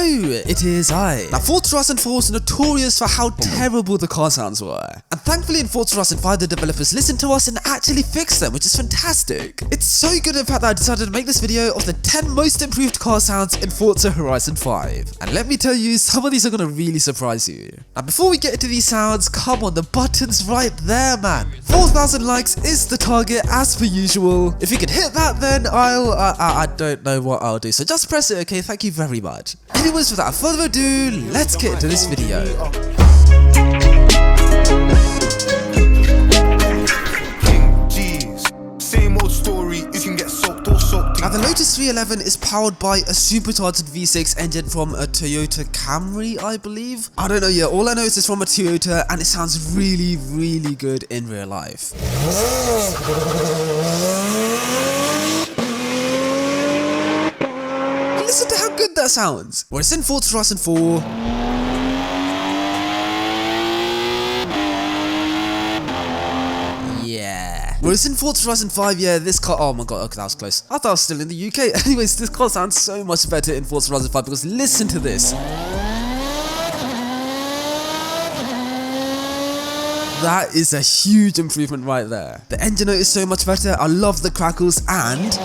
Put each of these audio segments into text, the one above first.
it is I. Now, Forza Horizon 4 was notorious for how terrible the car sounds were. And thankfully in Forza Horizon 5, the developers listened to us and actually fixed them, which is fantastic. It's so good in fact that I decided to make this video of the 10 most improved car sounds in Forza Horizon 5. And let me tell you, some of these are going to really surprise you. Now, before we get into these sounds, come on, the button's right there, man. 4,000 likes is the target as per usual. If you can hit that, then I don't know what I'll do. So just press it, okay? Thank you very much. Anyways, without further ado, let's get into this video. Now, the Lotus 311 is powered by a supercharged V6 engine from a Toyota Camry, I believe. I don't know yet, all I know is it's from a Toyota and it sounds really, really good in real life. Listen to how good that sounds. Whereas in Forza Horizon 4, whereas in Forza Horizon 5, yeah, this car, oh my god, okay, that was close. I thought I was still in the UK. Anyways, this car sounds so much better in Forza Horizon 5 because listen to this. That is a huge improvement right there. The engine note is so much better. I love the crackles and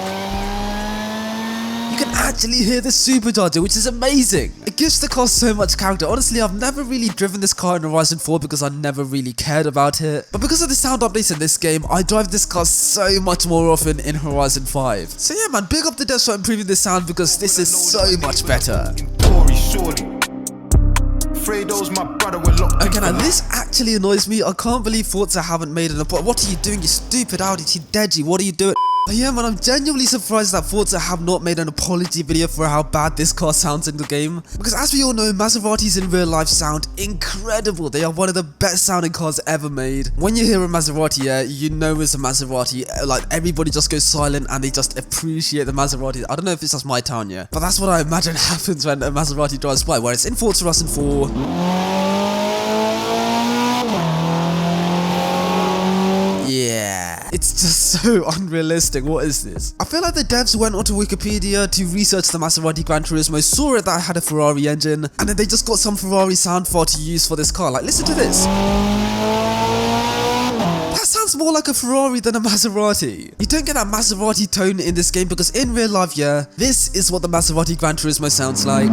you can actually hear the supercharger, which is amazing. It gives the car so much character. Honestly, I've never really driven this car in Horizon 4 because I never really cared about it. But because of the sound updates in this game, I drive this car so much more often in Horizon 5. So yeah, man, big up the devs for improving the sound because this is so much better. Okay, now this actually annoys me. I can't believe Forza haven't made an apology. What are you doing, you stupid Audi? You deadgy, what are you doing? But yeah, man, I'm genuinely surprised that Forza have not made an apology video for how bad this car sounds in the game. Because as we all know, Maseratis in real life sound incredible. They are one of the best sounding cars ever made. When you hear a Maserati, yeah, you know it's a Maserati. Like, everybody just goes silent and they just appreciate the Maserati. I don't know if it's just my town, yeah, but that's what I imagine happens when a Maserati drives by. Whereas in Forza Horizon 4, yeah, it's just so unrealistic. What is this? I feel like the devs went onto Wikipedia to research the Maserati GranTurismo, saw it that it had a Ferrari engine, and then they just got some Ferrari sound file to use for this car. Like, listen to this. That sounds more like a Ferrari than a Maserati. You don't get that Maserati tone in this game because in real life, yeah, this is what the Maserati GranTurismo sounds like.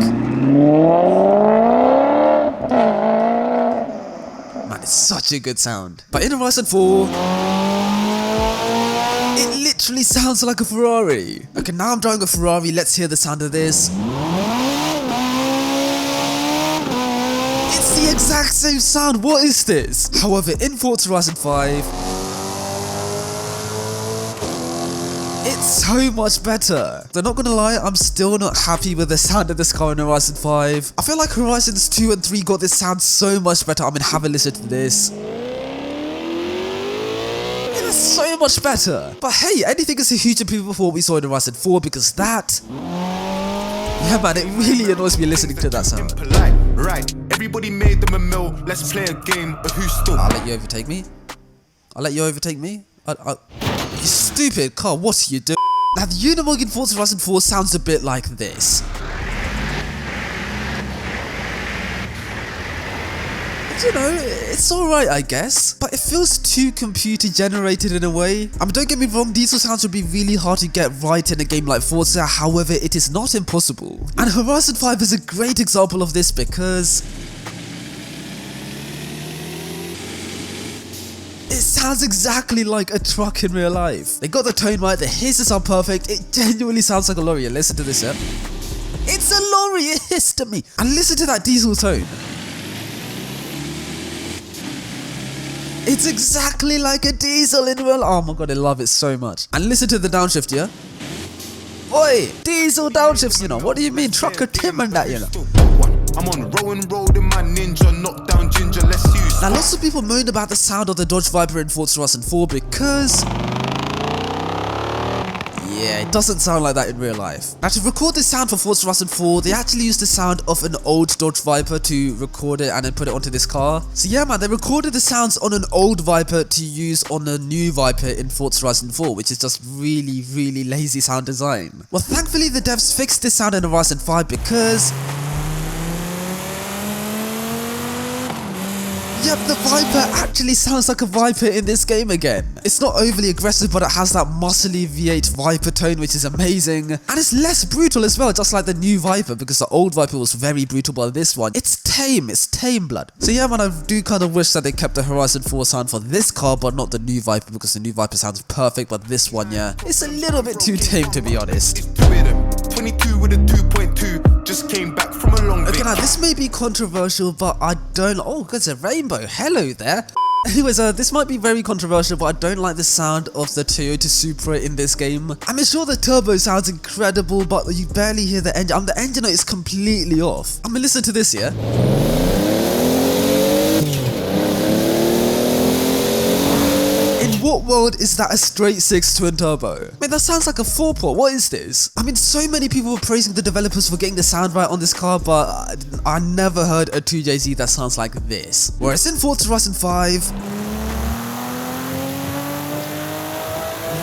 Man, it's such a good sound. But in Horizon 4, it literally sounds like a Ferrari. Okay, now I'm driving a Ferrari. Let's hear the sound of this. It's the exact same sound. What is this? However, in Forza Horizon 5, it's so much better. I'm not gonna lie, I'm still not happy with the sound of this car in Horizon 5. I feel like Horizons 2 and 3 got this sound so much better. I mean, have a listen to this. It's so much better. But hey, anything is a huge improvement for what we saw in Horizon 4 because that, yeah, man, it really annoys me listening to that sound. Right, everybody made them a mill. Let's play a game of who's still. I'll let you overtake me. I'll let you overtake me. You stupid car, what are you doing? Now the Unimog in Forza Horizon 4 sounds a bit like this. You know, it's alright I guess, but it feels too computer generated in a way. I mean, don't get me wrong, diesel sounds would be really hard to get right in a game like Forza, however it is not impossible. And Horizon 5 is a great example of this because it sounds exactly like a truck in real life. They got the tone right, the hisses are perfect, it genuinely sounds like a lorry. And listen to this, yeah? It's a lorry, it hissed to me. And listen to that diesel tone. It's exactly like a diesel in real. Oh my god, I love it so much. And listen to the downshift, yeah? Oi, diesel downshifts, you know. What do you mean? Trucker Tim and that, you know. I'm on Rowan Road in my Ninja, knock down Ginger, let's use. Now, lots of people moaned about the sound of the Dodge Viper in Forza Horizon 4 because yeah, it doesn't sound like that in real life. Now, to record this sound for Forza Horizon 4, they actually used the sound of an old Dodge Viper to record it and then put it onto this car. So yeah, man, they recorded the sounds on an old Viper to use on a new Viper in Forza Horizon 4, which is just really, really lazy sound design. Well, thankfully, the devs fixed this sound in Horizon 5 because Yep, the Viper actually sounds like a Viper in this game again. It's not overly aggressive, but it has that muscly V8 Viper tone, which is amazing. And it's less brutal as well, just like the new Viper, because the old Viper was very brutal, but this one, it's tame blood. So yeah, man, I do kind of wish that they kept the Horizon 4 sound for this car, but not the new Viper, because the new Viper sounds perfect, but this one, yeah, it's a little bit too tame, to be honest. 22 with a 2.2, just came back from a long Okay, now this may be controversial, but I don't. Oh, there's a rainbow. Hello there. Anyways, this might be very controversial, but I don't like the sound of the Toyota Supra in this game. I mean, sure, the turbo sounds incredible, but you barely hear the engine. The engine note is completely off. I mean, listen to this, yeah? What world is that a straight 6 twin turbo? Man, that sounds like a 4-port. What is this? I mean, so many people were praising the developers for getting the sound right on this car, but I never heard a 2JZ that sounds like this. Whereas in Forza Horizon 5,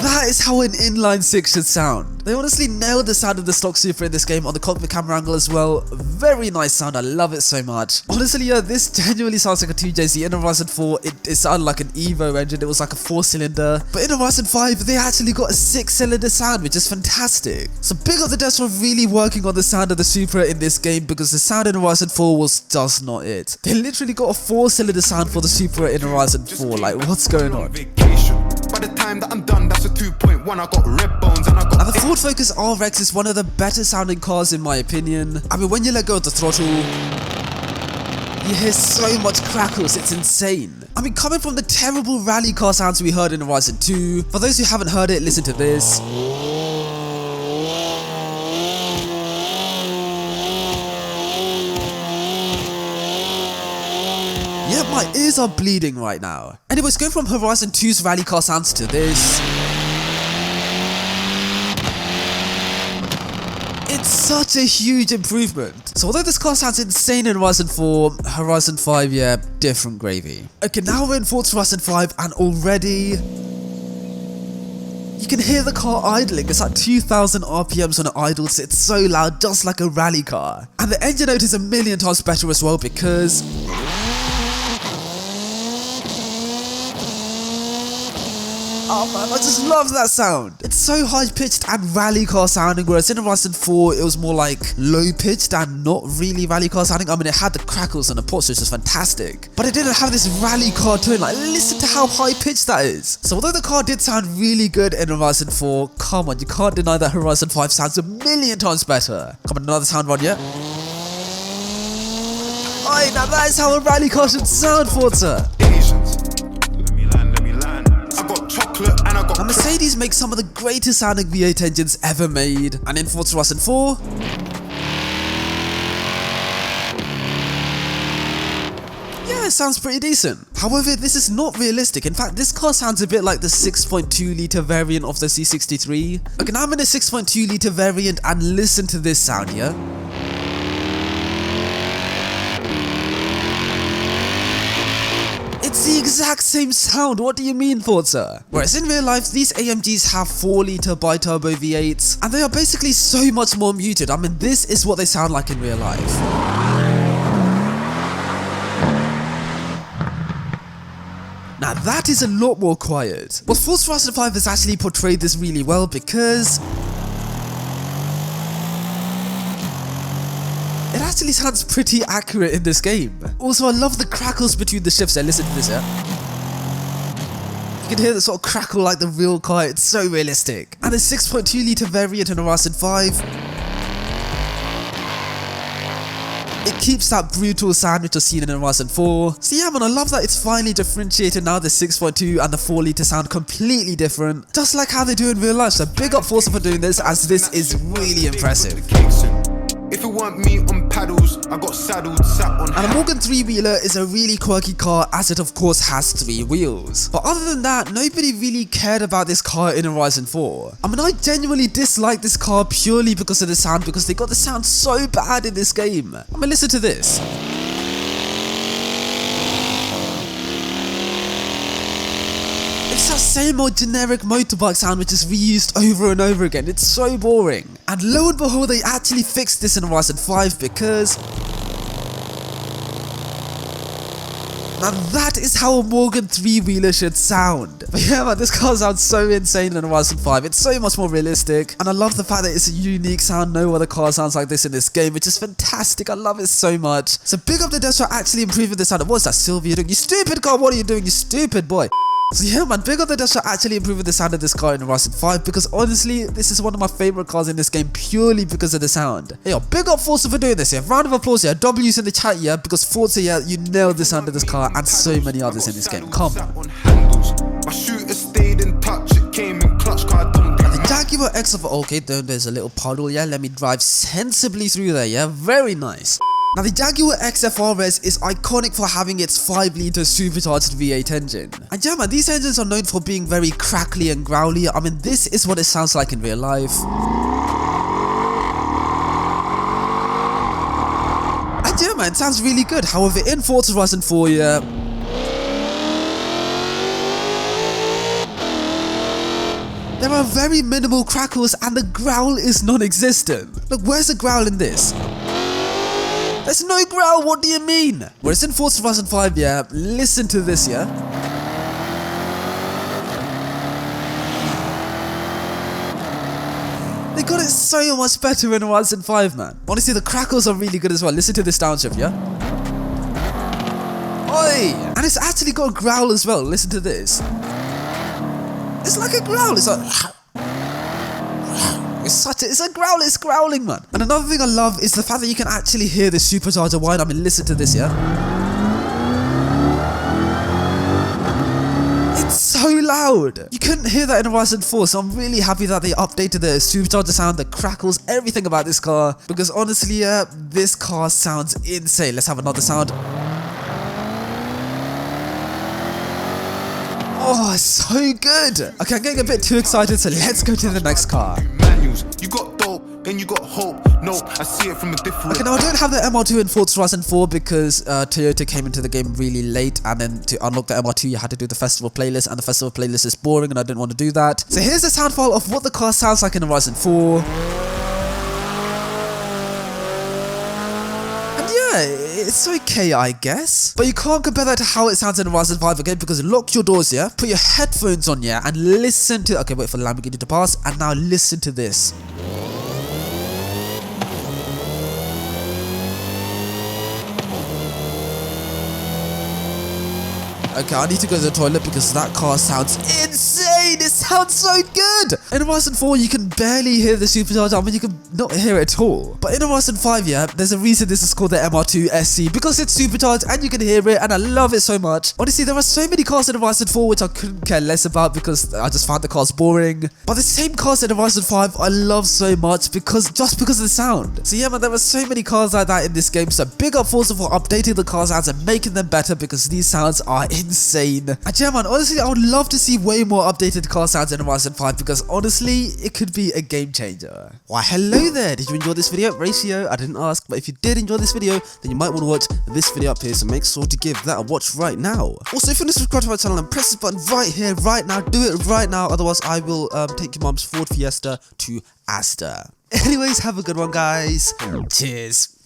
that is how an inline 6 should sound. They honestly nailed the sound of the stock Supra in this game on the cockpit camera angle as well. Very nice sound, I love it so much. Honestly, yeah, this genuinely sounds like a 2JZ. In Horizon 4, it sounded like an Evo engine, it was like a 4-cylinder. But in Horizon 5, they actually got a 6-cylinder sound, which is fantastic. So big up the devs for really working on the sound of the Supra in this game, because the sound in Horizon 4 was just not it. They literally got a 4-cylinder sound for the Supra in Horizon 4, like what's going on? By the time that I'm done, that's a 2.1. I got red bones and I got. And the Ford Focus RX is one of the better sounding cars in my opinion. I mean, when you let go of the throttle, you hear so much crackles, it's insane. I mean, coming from the terrible rally car sounds we heard in Horizon 2, for those who haven't heard it, listen to this. Yeah, my ears are bleeding right now. Anyways, going from Horizon 2's rally car sounds to this, it's such a huge improvement. So although this car sounds insane in Horizon 4, Horizon 5, yeah, different gravy. Okay, now we're in Forza Horizon 5 and already you can hear the car idling. It's at 2,000 RPMs when it idles. It's so loud, just like a rally car. And the engine note is a million times better as well because oh man, I just love that sound. It's so high-pitched and rally car sounding, whereas in Horizon 4, it was more like low-pitched and not really rally car sounding. I mean, it had the crackles and the pots, which was fantastic, but it didn't have this rally car tone. Like, listen to how high-pitched that is. So although the car did sound really good in Horizon 4, come on, you can't deny that Horizon 5 sounds a million times better. Come on, another sound run, yeah? Oi, now that is how a rally car should sound, Forza. Now Mercedes makes some of the greatest sounding V8 engines ever made, and in Forza Horizon 4, yeah, it sounds pretty decent. However, this is not realistic. In fact, this car sounds a bit like the 6.2 litre variant of the C63. Okay, now I'm in a 6.2 litre variant and listen to this sound, yeah? It's the exact same sound, what do you mean, Forza? Whereas in real life, these AMGs have 4 litre bi-turbo V8s, and they are basically so much more muted. I mean, this is what they sound like in real life. Now that is a lot more quiet. But Forza Horizon 5 has actually portrayed this really well because it actually sounds pretty accurate in this game. Also, I love the crackles between the shifts. Listen to this, yeah? You can hear the sort of crackle like the real car. It's so realistic. And the 6.2 litre variant in Horizon 5, it keeps that brutal sound which was seen in Horizon 4. So yeah, man, I love that it's finally differentiated now. The 6.2 and the 4 litre sound completely different, just like how they do in real life. So big up Forza for doing this, as this is really impressive. If it weren't me on paddles, I got saddled, sat on. And a Morgan 3-wheeler is a really quirky car, as it of course has 3 wheels. But other than that, nobody really cared about this car in Horizon 4. I mean, I genuinely dislike this car purely because of the sound, because they got the sound so bad in this game. I mean, listen to this. It's that same old generic motorbike sound which is reused over and over again. It's so boring. And lo and behold, they actually fixed this in Horizon 5 because Now that is how a Morgan 3-wheeler should sound. But yeah man, this car sounds so insane in Horizon 5. It's so much more realistic, and I love the fact that it's a unique sound. No other car sounds like this in this game, which is fantastic. I love it so much. So big up the devs for actually improving the sound. What's that Sylvia doing? You stupid car, what are you doing, you stupid boy? So yeah man, big up the devs for actually improving the sound of this car in Horizon 5, because honestly, this is one of my favorite cars in this game purely because of the sound. Hey yo, big up Forza for doing this here. Round of applause here. W's in the chat here, because Forza, yeah, you nailed the sound of this car and so many others in this game. Come on. My shooter stayed in touch, it came in clutch, car don't the Jaguar XFR, okay, there's a little puddle, yeah, let me drive sensibly through there, yeah, very nice. Now the Jaguar XFR-S is iconic for having its 5-litre supercharged V8 engine. And yeah man, these engines are known for being very crackly and growly. I mean, this is what it sounds like in real life. And yeah man, it sounds really good. However, in Forza Horizon 4, yeah, there are very minimal crackles and the growl is non-existent. Look, where's the growl in this? There's no growl, what do you mean? Whereas in Forza Horizon 5, yeah, listen to this, yeah? They got it so much better in Horizon 5, man. Honestly, the crackles are really good as well. Listen to this downshift, yeah? Oi! And it's actually got a growl as well, listen to this. It's like a growl, it's like... It's a growl, it's growling, man. And another thing I love is the fact that you can actually hear the supercharger whine. I mean, listen to this, yeah? It's so loud. You couldn't hear that in Horizon 4, so I'm really happy that they updated the supercharger sound, the crackles, everything about this car. Because honestly, yeah, this car sounds insane. Let's have another sound. Oh, it's so good. Okay, I'm getting a bit too excited, so let's go to the next car. You got dope, then you got hope. No, I see it from a different. Okay, now I don't have the MR2 in Forza Horizon 4 because Toyota came into the game really late, and then to unlock the MR2 you had to do the festival playlist, and the festival playlist is boring and I didn't want to do that. So here's the sound file of what the car sounds like in Horizon 4. And yeah, it's okay I guess, but you can't compare that to how it sounds in Horizon 5 again, because lock your doors, yeah, put your headphones on, yeah, and listen to, okay, wait for the Lamborghini to pass, and now listen to this. Okay, I need to go to the toilet because that car sounds insane. It sounds so good. In Horizon 4, you can barely hear the supercharger. I mean, you can not hear it at all. But in Horizon 5, yeah, there's a reason this is called the MR2 SC, because it's supercharged and you can hear it, and I love it so much. Honestly, there are so many cars in Horizon 4 which I couldn't care less about because I just found the cars boring. But the same cars in Horizon 5 I love so much because of the sound. So yeah, man, there are so many cars like that in this game. So big up Forza for updating the car sounds and making them better, because these sounds are insane. And yeah, man, honestly, I would love to see way more updated car sounds in Horizon 5, because honestly, it could be a game changer. Why, hello there. Did you enjoy this video? Ratio, I didn't ask, but if you did enjoy this video, then you might want to watch this video up here, so make sure to give that a watch right now. Also, if you want to subscribe to my channel and press this button right here, right now, do it right now, otherwise I will take your mom's Ford Fiesta to Asda. Anyways, have a good one, guys. Cheers.